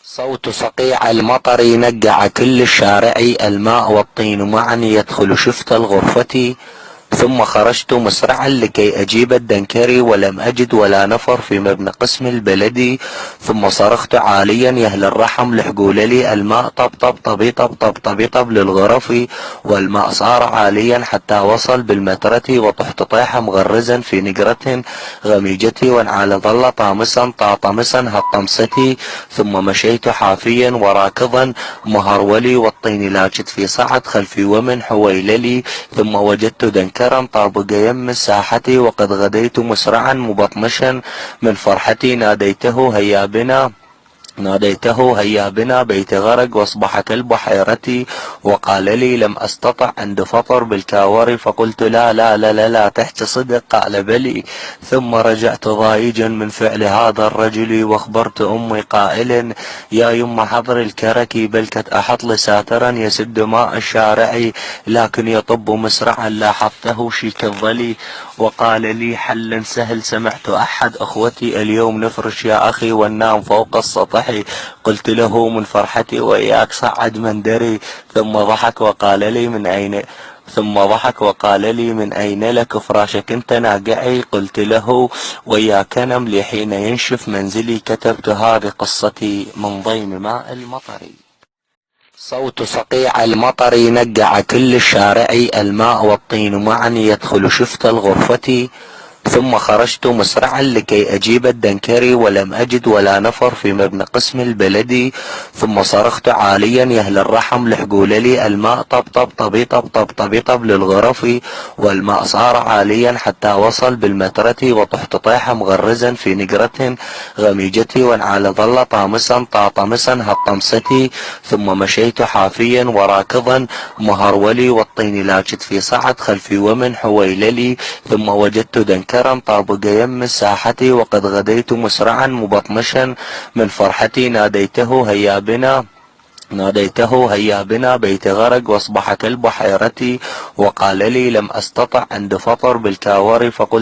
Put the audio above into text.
صوت صقيع المطر نقع كل الشارع، الماء والطين معا يدخل شفت الغرفة. ثم خرجت مسرعا لكي أجيب الدنكري، ولم أجد ولا نفر في مبنى قسم البلدي. ثم صرخت عاليا يا أهل الرحم لحقول لي الماء، طب طب طبي طب طب طبي طب للغرف. والماء صار عاليا حتى وصل بالمترة، وطحت طيحا مغرزا في نقرة غميجتي، وانعال ظل طامسا طاطمسا هالطمستي. ثم مشيت حافيا وراكضا مهرولي، والطين لاجت في صعد خلفي ومن حويللي. ثم وجدت دنكرا طابق يم الساحة، وقد غديت مسرعا مبطمشا من فرحتي. ناديته هيا بنا بيت غرق، واصبحت البحيرة. وقال لي لم استطع عند فطر بالكاور، فقلت لا لا لا لا, لا تحت صدق. قال بلي. ثم رجعت ضايجا من فعل هذا الرجل، واخبرت امي قائلا يا يم حضر الكرك، بل كت احط لساترا يسد ماء الشارع، لكن يطب مسرعا لاحظته شيك الظلي. وقال لي حلا سهل، سمعت احد اخوتي اليوم نفرش يا اخي وننام فوق السطح. قلت له من فرحتي وإياك صعد من دري. ثم ضحك وقال لي من أين لك فراشك أنت ناقعي. قلت له وياك نملي حين ينشف منزلي، كتبت هذه قصتي من ضيم ماء المطر. صوت صقيع المطر نقع كل الشارع، الماء والطين معا يدخل شفت الغرفة. ثم خرجت مسرعا لكي أجيب الدنكري، ولم أجد ولا نفر في مبنى قسم البلدي. ثم صرخت عاليا يا أهل الرحم لحقول لي الماء، طب طب طبي طب طب طبي طب للغرف. والماء صار عاليا حتى وصل بالمترة، وطحت طيحا مغرزا في نقرة غميجتي، وانعال ظل طامسا طاطمسا هالطمستي. ثم مشيت حافيا وراكضا مهرولي، والطين لاجت في صعد خلفي ومن حويللي. ثم وجدت دنكرا طابق يم الساحة، وقد غديت مسرعا مبطمشا من فرحتي. ناديته هيا بنا بيت غرق، واصبحت البحيرة. وقال لي لم استطع عند فطر بالكاور، فقلت